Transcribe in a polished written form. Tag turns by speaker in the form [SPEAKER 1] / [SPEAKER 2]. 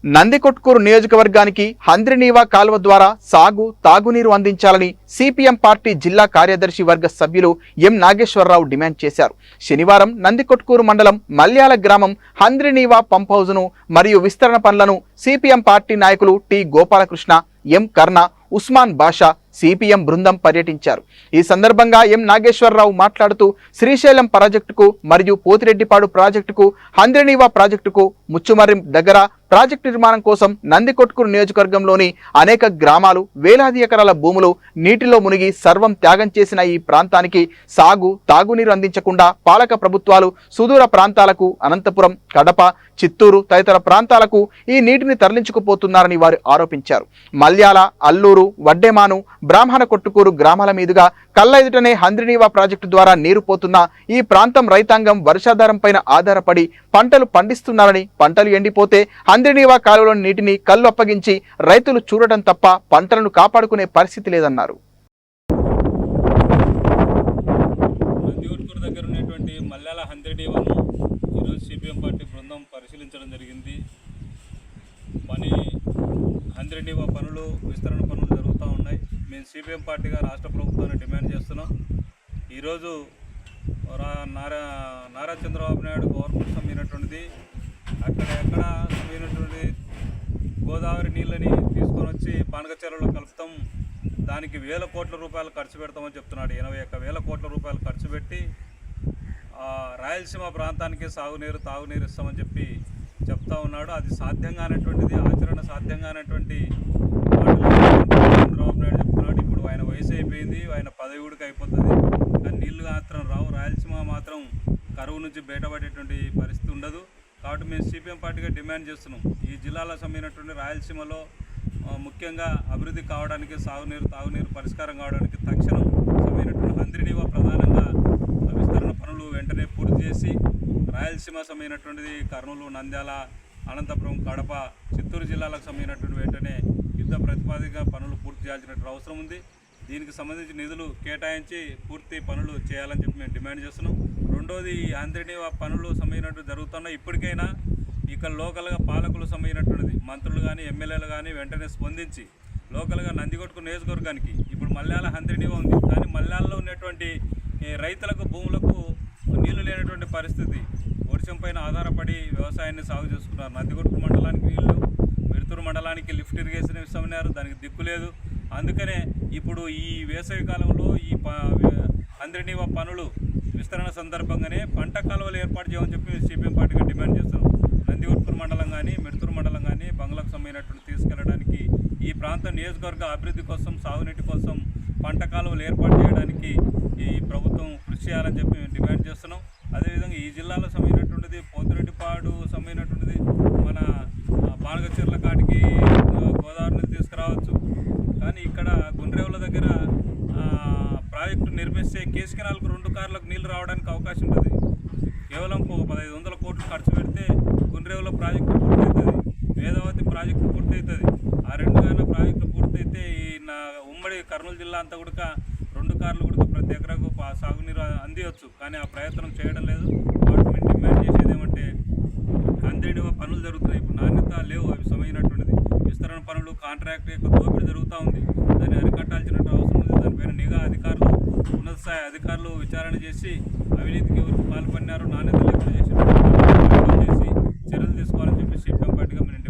[SPEAKER 1] నందికొట్కూరు నియోజకవర్గానికి హంద్రినీవా కాలువ ద్వారా సాగు తాగునీరు అందించాలని సిపిఎం పార్టీ జిల్లా కార్యదర్శి వర్గ సభ్యులు ఎం నాగేశ్వరరావు డిమాండ్ చేశారు. శనివారం నందికొట్కూరు మండలం మల్యాల గ్రామం హంద్రినీవా పంప్ హౌజ్ను మరియు విస్తరణ పనులను సిపిఎం పార్టీ నాయకులు టి గోపాలకృష్ణ, ఎం కర్ణ, ఉస్మాన్ బాషా సిపిఎం బృందం పర్యటించారు. ఈ సందర్భంగా ఎం నాగేశ్వరరావు మాట్లాడుతూ శ్రీశైలం ప్రాజెక్టుకు మరియు పోతిరెడ్డిపాడు ప్రాజెక్టుకు, హంద్రినీవా ప్రాజెక్టుకు, ముచ్చుమర్రి దగ్గర ప్రాజెక్టు నిర్మాణం కోసం నందికొట్కూరు నియోజకవర్గంలోని అనేక గ్రామాలు, వేలాది ఎకరాల భూములు నీటిలో మునిగి సర్వం త్యాగం చేసిన ఈ ప్రాంతానికి సాగు తాగునీరు అందించకుండా పాలక ప్రభుత్వాలు సుదూర ప్రాంతాలకు అనంతపురం, కడప, చిత్తూరు తదితర ప్రాంతాలకు ఈ నీటిని తరలించుకుపోతున్నారని వారు ఆరోపించారు. మల్యాల, అల్లూరు, వడ్డేమాను, బ్రాహ్మణ కొట్టుకూరు గ్రామాల మీదుగా కళ్ళ ఎదుటనే హంద్రినీవా ప్రాజెక్టు ద్వారా నీరు పోతున్న ఈ ప్రాంతం రైతాంగం వర్షాధారం పైన ఆధారపడి పంటలు పండిస్తున్నారని, పంటలు ఎండిపోతే హంద్రినీవా కాలువలోని నీటిని కళ్ళు అప్పగించి రైతులు చూడటం తప్ప పంటలను కాపాడుకునే పరిస్థితి లేదన్నారు.
[SPEAKER 2] దగ్గర ఉన్నటువంటి మల్యాల హంద్రినీవాను ఈరోజు సిపిఎం పార్టీ బృందం పరిశీలించడం జరిగింది. హంద్రినీవా పనులు, విస్తరణ పనులు జరుగుతూ ఉన్నాయి. మేము సిపిఎం పార్టీగా రాష్ట్ర ప్రభుత్వాన్ని డిమాండ్ చేస్తున్నాం. ఈరోజు నారా చంద్రబాబు నాయుడు గవర్నమెంట్ సమ్మినటువంటిది ఎక్కడ సమ్మినటువంటి గోదావరి నీళ్ళని తీసుకొని వచ్చి పానకచెరువులో కలుపుతాం, దానికి 1000 కోట్ల రూపాయలు ఖర్చు పెడతామని చెప్తున్నాడు. 81,000 కోట్ల రూపాయలు ఖర్చు పెట్టి రాయలసీమ ప్రాంతానికి సాగునీరు తాగునీరు ఇస్తామని చెప్పి చెప్తా ఉన్నాడు. అది సాధ్యంగానటువంటిది, ఆచరణ సాధ్యంగానటువంటి చంద్రబాబు నాయుడు చెప్తున్నాడు. ఇప్పుడు ఆయన వయసు అయిపోయింది, ఆయన పదవి కూడా అయిపోతుంది, కానీ నీళ్లు మాత్రం రావు. రాయలసీమ మాత్రం కరువు నుంచి బయటపడేటువంటి పరిస్థితి ఉండదు. కాబట్టి మేము సిపిఎం పార్టీగా డిమాండ్ చేస్తున్నాం, ఈ జిల్లాలో సమ్మినటువంటి రాయలసీమలో ముఖ్యంగా అభివృద్ధి కావడానికి, సాగునీరు తాగునీరు పరిష్కారం కావడానికి తక్షణం సమ్మినటువంటి హంద్రినీవా ప్రధానంగా విస్తరణ పనులు వెంటనే పూర్తి చేసి రాయలసీమ సమ్మినటువంటిది కర్నూలు, నంద్యాల, అనంతపురం, కడప, చిత్తూరు జిల్లాలకు సమ్మినటువంటి వెంటనే యుద్ధ ప్రతిపాదిక పనులు పూర్తి చేయాల్సినటువంటి అవసరం ఉంది. దీనికి సంబంధించి నిధులు కేటాయించి పూర్తి పనులు చేయాలని చెప్పి మేము డిమాండ్ చేస్తున్నాం. రెండోది, హంద్రినీవా పనులు సమ్మినట్టు జరుగుతున్నాయి. ఇప్పటికైనా ఇక్కడ లోకల్గా పాలకులు సమ్మినటువంటిది మంత్రులు కానీ ఎమ్మెల్యేలు కానీ వెంటనే స్పందించి లోకల్గా నందికొట్కూరు నియోజకవర్గానికి ఇప్పుడు మల్యాల హంద్రినీవా ఉంది, కానీ మల్యాలలో ఉన్నటువంటి రైతులకు, భూములకు నీళ్లు లేనటువంటి పరిస్థితి. వర్షం పైన ఆధారపడి వ్యవసాయాన్ని సాగు చేసుకున్నారు. నందికొట్కూరు మండలానికి నీళ్లు, మిరుతూరు మండలానికి లిఫ్ట్ ఇరిగేషన్ ఇస్తామన్నారు, దానికి దిక్కు లేదు. అందుకనే ఇప్పుడు ఈ వేసవి కాలంలో ఈ హంద్రినీవా పనులు విస్తరణ సందర్భంగానే పంట కాలువలు ఏర్పాటు చేయమని చెప్పి సిపిఎం పార్టీగా డిమాండ్ చేస్తున్నాం. నందికొట్కూరు మండలం కానీ, మిరుతూరు మండలం కానీ బంగ్లాకు సంబంధించినటువంటి తీసుకెళ్లడానికి, ఈ ప్రాంతం నియోజకవర్గ అభివృద్ధి కోసం, సాగునీటి కోసం పంట కాలువలు ఏర్పాటు చేయడానికి ఈ ప్రభుత్వం కృషి చేయాలని చెప్పి మేము డిమాండ్ చేస్తున్నాం. అదేవిధంగా ఈ జిల్లాలో సమ్మినటువంటిది పోతిరెడ్డిపాడు సమ్మినటువంటిది మన పానకచెర్ల కాటికి గోదావరిని తీసుకురావచ్చు, కానీ ఇక్కడ గుండ్రేవుల దగ్గర ప్రాజెక్టు నిర్మిస్తే కేసు కెనాల్కు 2 కార్లకు నీళ్లు రావడానికి అవకాశం ఉంటుంది. కేవలం 1500 కోట్లు ఖర్చు పెడితే గుండ్రేవుల ప్రాజెక్టు పూర్తవుతుంది, వేదావతి ప్రాజెక్టు పూర్తవుతుంది. ఆ 2 ప్రాజెక్టులు పూర్తయితే ఈ ఉమ్మడి కర్నూలు జిల్లా అంతా కూడా 2 కార్లు కూడా ప్రతి ఎకరాకు సాగునీరు అందివచ్చు, కానీ ఆ ప్రయత్నం చేయడం లేదు. కాబట్టి మేము డిమాండ్ చేసేది ఏమంటే, హంద్రినీవా పనులు జరుగుతున్నాయి, ఇప్పుడు నాణ్యత లేవు, అవి సమయమైనటువంటిది. విస్తరణ పనులు కాంట్రాక్ట్ యొక్క దోపిడీ జరుగుతూ ఉంది, దాన్ని అరికట్టాల్సినట్టు అవసరం ఉంది. దానిపైన నిఘా అధికారులు, ఉన్నత స్థాయి అధికారులు విచారణ చేసి అవినీతికి ఎవరికి పాల్పడినారో, నాణ్యత లేకుండా చేసి చర్యలు తీసుకోవాలని చెప్పి సిపిఎం పార్టీగా మేము